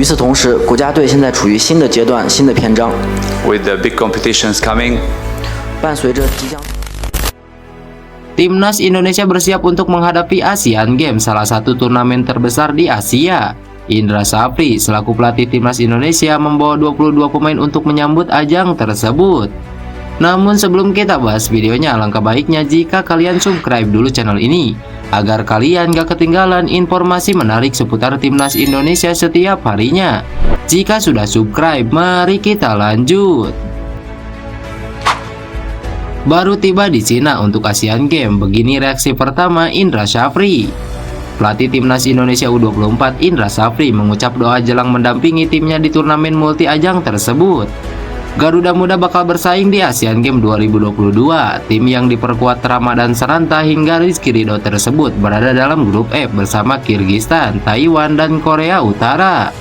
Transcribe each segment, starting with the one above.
此同时，国家队现在处于新的阶段、新的篇章。With the big competitions coming, 伴随着即将。 Timnas Indonesia bersiap untuk menghadapi Asian Games, salah satu turnamen terbesar di Asia. Indra Safri selaku pelatih Timnas Indonesia membawa 22 pemain untuk menyambut ajang tersebut. Namun sebelum kita bahas videonya, alangkah baiknya jika kalian subscribe dulu channel ini agar kalian gak ketinggalan informasi menarik seputar Timnas Indonesia setiap harinya. Jika sudah subscribe, mari kita lanjut. Baru tiba di Cina untuk Asian Games, begini reaksi pertama Indra Safri. Pelatih Timnas Indonesia U24 Indra Safri mengucap doa jelang mendampingi timnya di turnamen multi ajang tersebut. Garuda Muda bakal bersaing di Asian Games 2022. Tim yang diperkuat Ramadan Sananta hingga Rizky Ridho tersebut berada dalam grup F bersama Kirgistan, Taiwan, dan Korea Utara.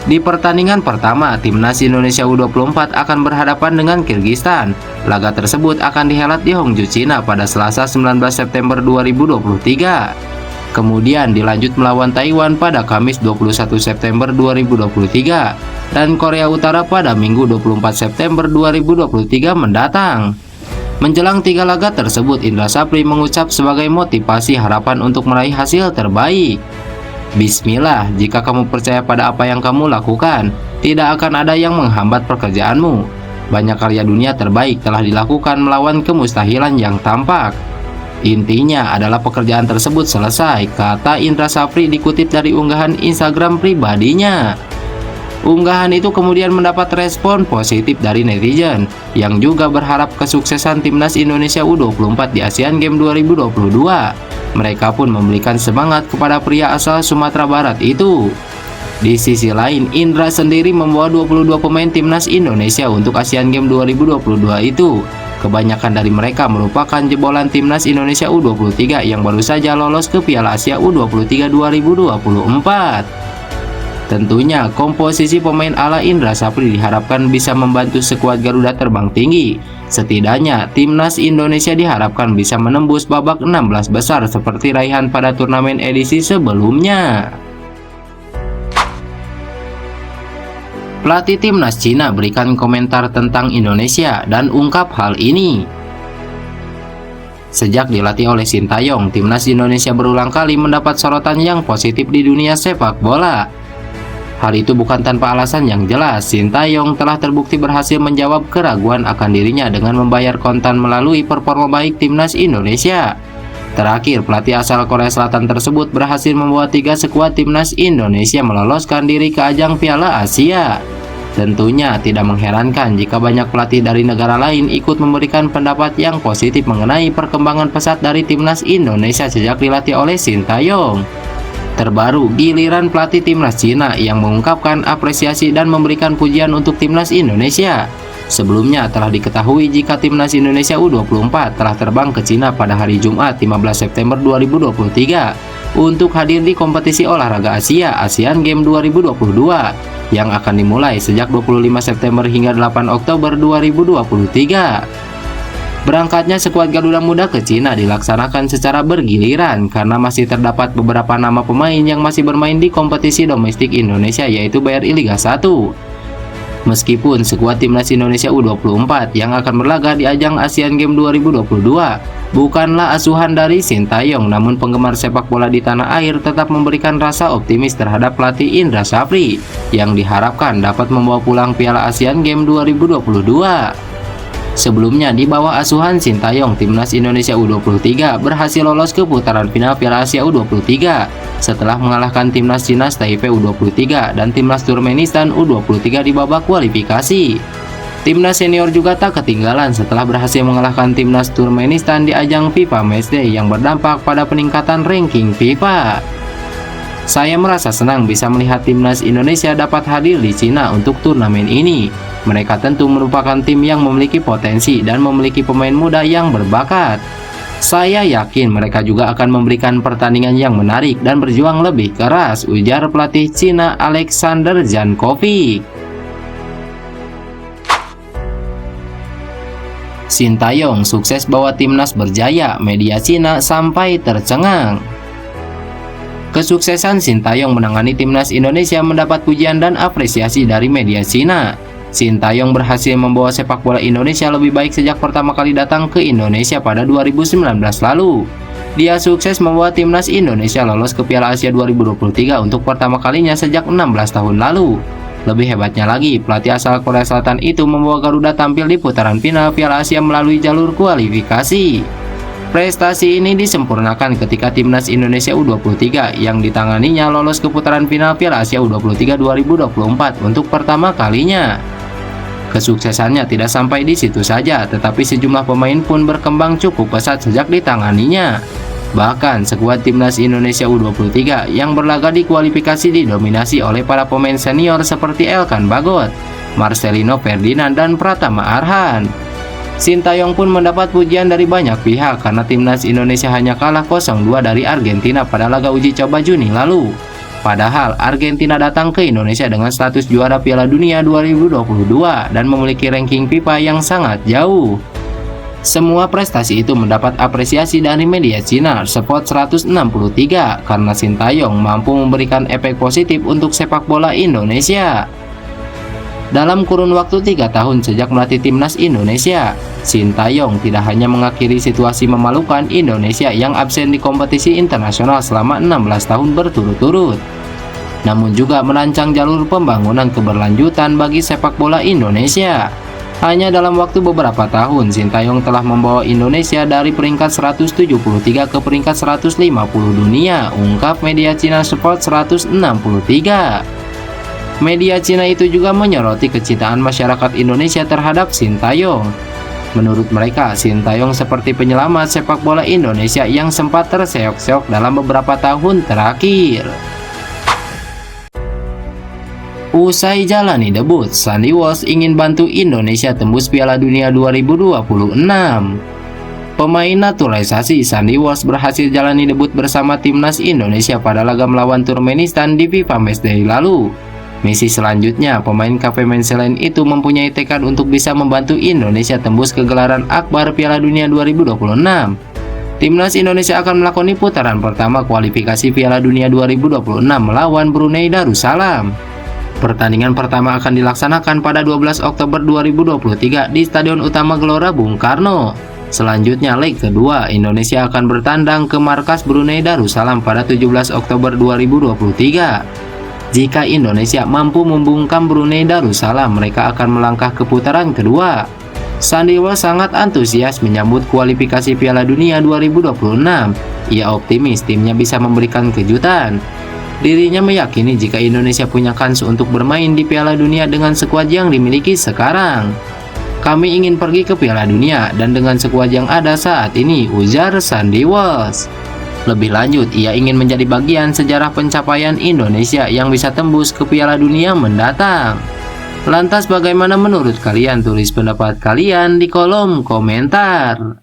Di pertandingan pertama, Timnas Indonesia U24 akan berhadapan dengan Kirgistan. Laga tersebut akan dihelat di Hangzhou, Cina pada Selasa 19 September 2023. Kemudian dilanjut melawan Taiwan pada Kamis 21 September 2023 dan Korea Utara pada Minggu 24 September 2023 mendatang. Menjelang 3 laga tersebut, Indra Safri mengucap sebagai motivasi harapan untuk meraih hasil terbaik. Bismillah, jika kamu percaya pada apa yang kamu lakukan, tidak akan ada yang menghambat pekerjaanmu. Banyak karya dunia terbaik telah dilakukan melawan kemustahilan yang tampak. Intinya adalah pekerjaan tersebut selesai, kata Indra Safri dikutip dari unggahan Instagram pribadinya. Unggahan itu kemudian mendapat respon positif dari netizen yang juga berharap kesuksesan Timnas Indonesia U24 di Asian Games 2022. Mereka pun memberikan semangat kepada pria asal Sumatera Barat itu. Di sisi lain, Indra sendiri membawa 22 pemain Timnas Indonesia untuk Asian Games 2022 itu. Kebanyakan dari mereka merupakan jebolan Timnas Indonesia U23 yang baru saja lolos ke Piala Asia U23 2024. Tentunya komposisi pemain ala Indra Safri diharapkan bisa membantu skuad Garuda terbang tinggi. Setidaknya Timnas Indonesia diharapkan bisa menembus babak 16 besar seperti raihan pada turnamen edisi sebelumnya. Pelatih Timnas Cina berikan komentar tentang Indonesia dan ungkap hal ini. Sejak dilatih oleh Sintayong, Timnas Indonesia berulang kali mendapat sorotan yang positif di dunia sepak bola. Hal itu bukan tanpa alasan yang jelas. Sintayong telah terbukti berhasil menjawab keraguan akan dirinya dengan membayar kontan melalui performa baik Timnas Indonesia. Terakhir, pelatih asal Korea Selatan tersebut berhasil membawa 3 skuad Timnas Indonesia meloloskan diri ke ajang Piala Asia. Tentunya tidak mengherankan jika banyak pelatih dari negara lain ikut memberikan pendapat yang positif mengenai perkembangan pesat dari Timnas Indonesia sejak dilatih oleh Sintayong. Terbaru, giliran pelatih Timnas Cina yang mengungkapkan apresiasi dan memberikan pujian untuk Timnas Indonesia. Sebelumnya telah diketahui jika Timnas Indonesia U24 telah terbang ke Cina pada hari Jumat 15 September 2023 untuk hadir di kompetisi olahraga Asia Asian Games 2022 yang akan dimulai sejak 25 September hingga 8 Oktober 2023. Berangkatnya skuad Garuda Muda ke Cina dilaksanakan secara bergiliran karena masih terdapat beberapa nama pemain yang masih bermain di kompetisi domestik Indonesia yaitu BRI Liga 1. Meskipun skuad Timnas Indonesia U24 yang akan berlaga di ajang Asian Games 2022 bukanlah asuhan dari Sintayong, namun penggemar sepak bola di tanah air tetap memberikan rasa optimis terhadap pelatih Indra Safri yang diharapkan dapat membawa pulang Piala Asian Games 2022. Sebelumnya di bawah asuhan Sintayong, Timnas Indonesia U23 berhasil lolos ke putaran final Piala Asia U23 setelah mengalahkan Timnas Cina Taipei U23 dan Timnas Turkmenistan U23 di babak kualifikasi. Timnas senior juga tak ketinggalan setelah berhasil mengalahkan Timnas Turkmenistan di ajang FIFA Matchday yang berdampak pada peningkatan ranking FIFA. Saya merasa senang bisa melihat Timnas Indonesia dapat hadir di Cina untuk turnamen ini. Mereka tentu merupakan tim yang memiliki potensi dan memiliki pemain muda yang berbakat. Saya yakin mereka juga akan memberikan pertandingan yang menarik dan berjuang lebih keras, ujar pelatih Cina Alexander Jankovic. Sintayong sukses bawa timnas berjaya, media Cina sampai tercengang. Kesuksesan Sintayong menangani timnas Indonesia mendapat pujian dan apresiasi dari media Cina. Sintayong berhasil membawa sepak bola Indonesia lebih baik sejak pertama kali datang ke Indonesia pada 2019 lalu. Dia sukses membawa timnas Indonesia lolos ke Piala Asia 2023 untuk pertama kalinya sejak 16 tahun lalu. Lebih hebatnya lagi, pelatih asal Korea Selatan itu membawa Garuda tampil di putaran final Piala Asia melalui jalur kualifikasi. Prestasi ini disempurnakan ketika timnas Indonesia U23 yang ditanganinya lolos ke putaran final Piala Asia U23 2024 untuk pertama kalinya. Kesuksesannya tidak sampai di situ saja, tetapi sejumlah pemain pun berkembang cukup pesat sejak ditanganinya. Bahkan skuad timnas Indonesia U23 yang berlaga di kualifikasi didominasi oleh para pemain senior seperti Elkan Bagot, Marcelino Ferdinand, dan Pratama Arhan. Sintayong pun mendapat pujian dari banyak pihak karena timnas Indonesia hanya kalah 0-2 dari Argentina pada laga uji coba Juni lalu. Padahal Argentina datang ke Indonesia dengan status juara Piala Dunia 2022 dan memiliki ranking FIFA yang sangat jauh. Semua prestasi itu mendapat apresiasi dari media Cina Sport 163 karena Sintayong mampu memberikan efek positif untuk sepak bola Indonesia. Dalam kurun waktu 3 tahun sejak melatih timnas Indonesia, Sintayong tidak hanya mengakhiri situasi memalukan Indonesia yang absen di kompetisi internasional selama 16 tahun berturut-turut, namun juga merancang jalur pembangunan keberlanjutan bagi sepak bola Indonesia. Hanya dalam waktu beberapa tahun, Sintayong telah membawa Indonesia dari peringkat 173 ke peringkat 150 dunia, ungkap media Cina Sport 163. Media Cina itu juga menyoroti kecintaan masyarakat Indonesia terhadap Sintayong. Menurut mereka, Sintayong seperti penyelamat sepak bola Indonesia yang sempat terseok-seok dalam beberapa tahun terakhir. Usai jalani debut, Sandy Walsh ingin bantu Indonesia tembus Piala Dunia 2026. Pemain naturalisasi Sandy Walsh berhasil jalani debut bersama timnas Indonesia pada laga melawan Turkmenistan di FIFA Matchday lalu. Misi selanjutnya, pemain KP Mechelen itu mempunyai tekad untuk bisa membantu Indonesia tembus ke gelaran akbar Piala Dunia 2026. Timnas Indonesia akan melakoni putaran pertama kualifikasi Piala Dunia 2026 melawan Brunei Darussalam. Pertandingan pertama akan dilaksanakan pada 12 Oktober 2023 di Stadion Utama Gelora Bung Karno. Selanjutnya, leg kedua, Indonesia akan bertandang ke markas Brunei Darussalam pada 17 Oktober 2023. Jika Indonesia mampu membungkam Brunei Darussalam, mereka akan melangkah ke putaran kedua. Sandy Walsh sangat antusias menyambut kualifikasi Piala Dunia 2026. Ia optimis timnya bisa memberikan kejutan. Dirinya meyakini jika Indonesia punya kans untuk bermain di Piala Dunia dengan skuad yang dimiliki sekarang. Kami ingin pergi ke Piala Dunia dan dengan skuad yang ada saat ini, ujar Sandy Walsh. Lebih lanjut, ia ingin menjadi bagian sejarah pencapaian Indonesia yang bisa tembus ke Piala Dunia mendatang. Lantas bagaimana menurut kalian? Tulis pendapat kalian di kolom komentar.